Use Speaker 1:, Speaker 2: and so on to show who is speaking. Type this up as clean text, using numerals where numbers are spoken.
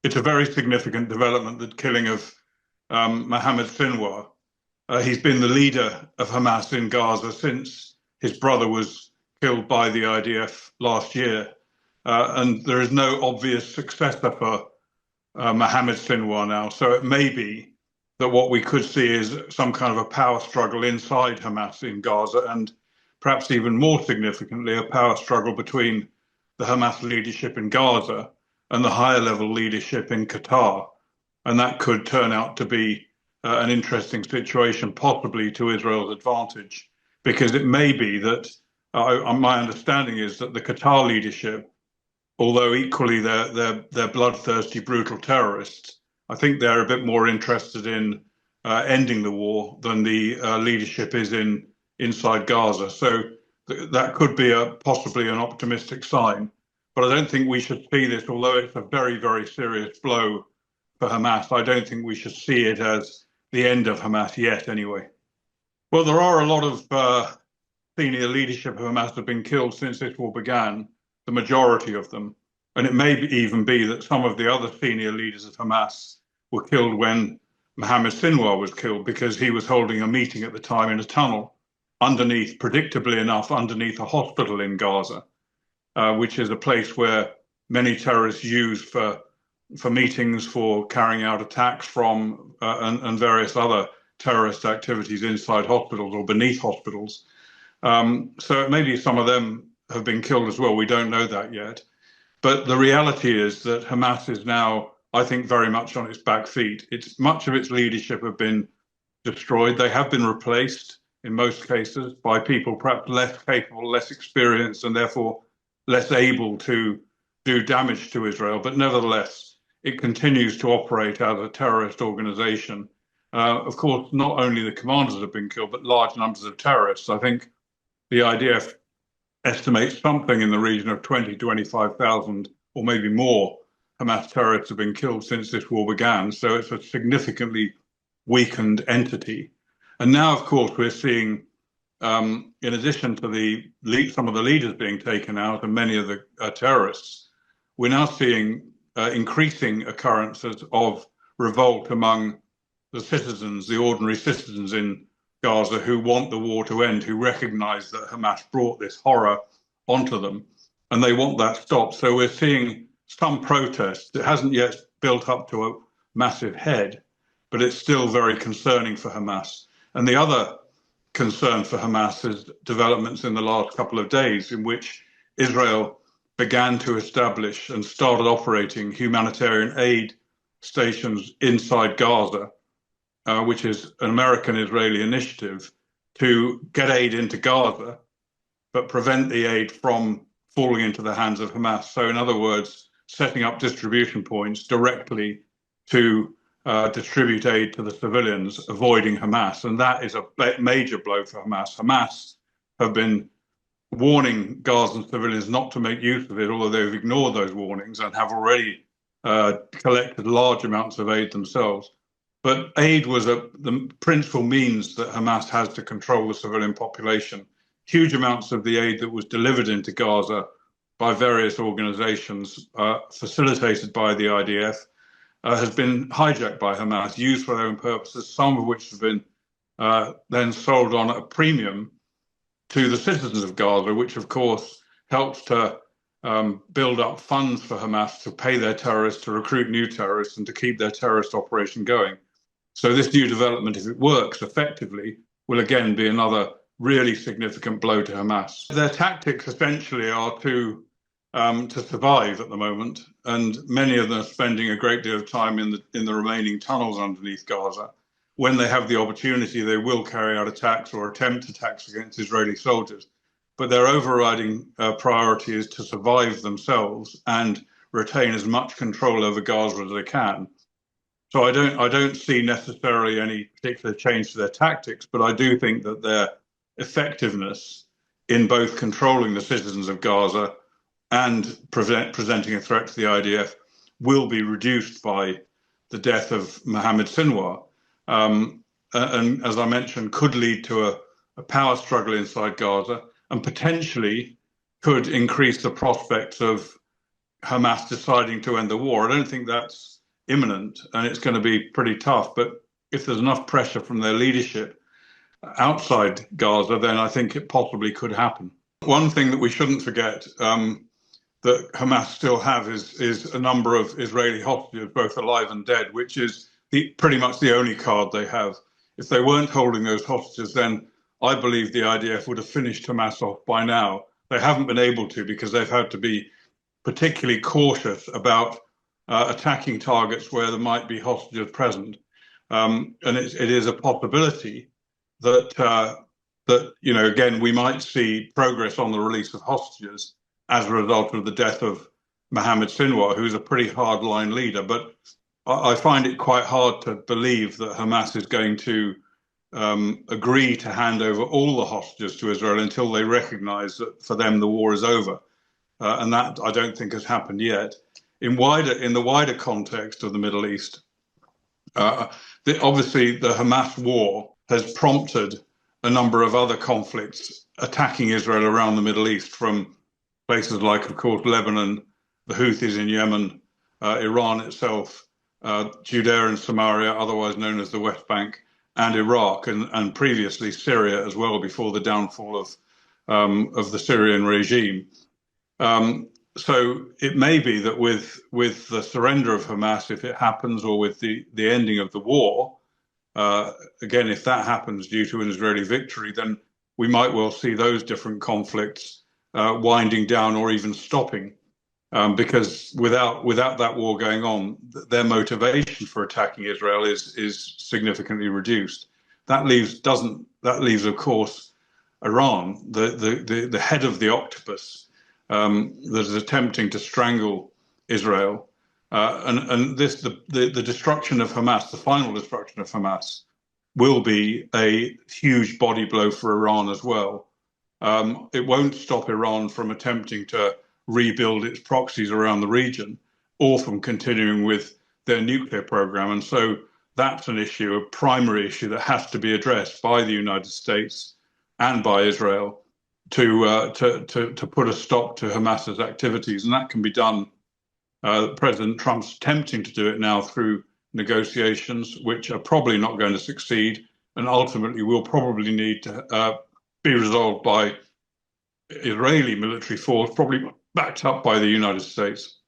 Speaker 1: It's a very significant development, the killing of Mohammad Sinwar. He's been the leader of Hamas in Gaza since his brother was killed by the IDF last year. And there is no obvious successor for Mohammad Sinwar now. So it may be that what we could see is some kind of a power struggle inside Hamas in Gaza, and perhaps even more significantly, a power struggle between the Hamas leadership in Gaza and the higher level leadership in Qatar. And that could turn out to be an interesting situation, possibly to Israel's advantage, because it may be that my understanding is that the Qatar leadership, although equally they're bloodthirsty, brutal terrorists, I think they're a bit more interested in ending the war than the leadership is inside Gaza. So that could be possibly an optimistic sign. But I don't think we should see this, although it's a very, very serious blow for Hamas, I don't think we should see it as the end of Hamas yet, anyway. Well, there are a lot of senior leadership of Hamas have been killed since this war began, the majority of them. And it may even be that some of the other senior leaders of Hamas were killed when Mohammad Sinwar was killed, because he was holding a meeting at the time in a tunnel underneath, predictably enough, underneath a hospital in Gaza, which is a place where many terrorists use for meetings, for carrying out attacks from, and various other terrorist activities inside hospitals or beneath hospitals. So maybe some of them have been killed as well. We don't know that yet. But the reality is that Hamas is now, I think, very much on its back feet. Much of its leadership have been destroyed. They have been replaced, in most cases, by people perhaps less capable, less experienced, and therefore less able to do damage to Israel. But nevertheless, it continues to operate as a terrorist organization. Of course, not only the commanders have been killed, but large numbers of terrorists. I think the IDF estimates something in the region of 20, 25,000 or maybe more Hamas terrorists have been killed since this war began. So it's a significantly weakened entity. And now, of course, we're seeing, in addition to some of the leaders being taken out and many of the terrorists, we're now seeing increasing occurrences of revolt among the citizens, the ordinary citizens in Gaza, who want the war to end, who recognize that Hamas brought this horror onto them, and they want that stopped. So we're seeing some protest. It hasn't yet built up to a massive head, but it's still very concerning for Hamas. And the other concern for Hamas is developments in the last couple of days, in which Israel began to establish and started operating humanitarian aid stations inside Gaza, which is an American-Israeli initiative to get aid into Gaza, but prevent the aid from falling into the hands of Hamas. So in other words, setting up distribution points directly to distribute aid to the civilians, avoiding Hamas. And that is a major blow for Hamas. Hamas have been warning Gazan civilians not to make use of it, although they've ignored those warnings and have already collected large amounts of aid themselves. But aid was the principal means that Hamas has to control the civilian population. Huge amounts of the aid that was delivered into Gaza by various organizations, facilitated by the IDF, has been hijacked by Hamas, used for their own purposes, some of which have been then sold on at a premium to the citizens of Gaza, which of course helps to build up funds for Hamas to pay their terrorists, to recruit new terrorists, and to keep their terrorist operation going. So this new development, if it works effectively, will again be another really significant blow to Hamas. Their tactics essentially are to survive at the moment, and many of them are spending a great deal of time in the remaining tunnels underneath Gaza. When they have the opportunity, they will carry out attacks or attempt attacks against Israeli soldiers. But their overriding priority is to survive themselves and retain as much control over Gaza as they can. So I don't see necessarily any particular change to their tactics, but I do think that their effectiveness in both controlling the citizens of Gaza and presenting a threat to the IDF will be reduced by the death of Mohammad Sinwar. And as I mentioned, could lead to a power struggle inside Gaza, and potentially could increase the prospects of Hamas deciding to end the war. I don't think that's imminent, and it's going to be pretty tough. But if there's enough pressure from their leadership outside Gaza, then I think it possibly could happen. One thing that we shouldn't forget that Hamas still have is a number of Israeli hostages, both alive and dead, which is pretty much the only card they have. If they weren't holding those hostages, then I believe the IDF would have finished Hamas off by now. They haven't been able to because they've had to be particularly cautious about attacking targets where there might be hostages present. And it is a possibility that, again, we might see progress on the release of hostages as a result of the death of Mohammad Sinwar, who's a pretty hardline leader. But I find it quite hard to believe that Hamas is going to agree to hand over all the hostages to Israel until they recognize that for them the war is over. And that I don't think has happened yet. In the wider context of the Middle East, obviously the Hamas war has prompted a number of other conflicts attacking Israel around the Middle East, from places like, of course, Lebanon, the Houthis in Yemen, Iran itself, Judea and Samaria, otherwise known as the West Bank, and Iraq, and previously Syria as well, before the downfall of the Syrian regime. So it may be that with the surrender of Hamas, if it happens, or with the ending of the war, again, if that happens due to an Israeli victory, then we might well see those different conflicts winding down or even stopping, because without that war going on, their motivation for attacking Israel is significantly reduced. That leaves, of course, Iran, the head of the octopus, that is attempting to strangle Israel, and the destruction of Hamas, the final destruction of Hamas, will be a huge body blow for Iran as well. It won't stop Iran from attempting to rebuild its proxies around the region, or from continuing with their nuclear program. And so that's an issue, a primary issue that has to be addressed by the United States and by Israel to put a stop to Hamas's activities. And that can be done. President Trump's attempting to do it now through negotiations, which are probably not going to succeed, and ultimately will probably need to be resolved by Israeli military force, probably backed up by the United States.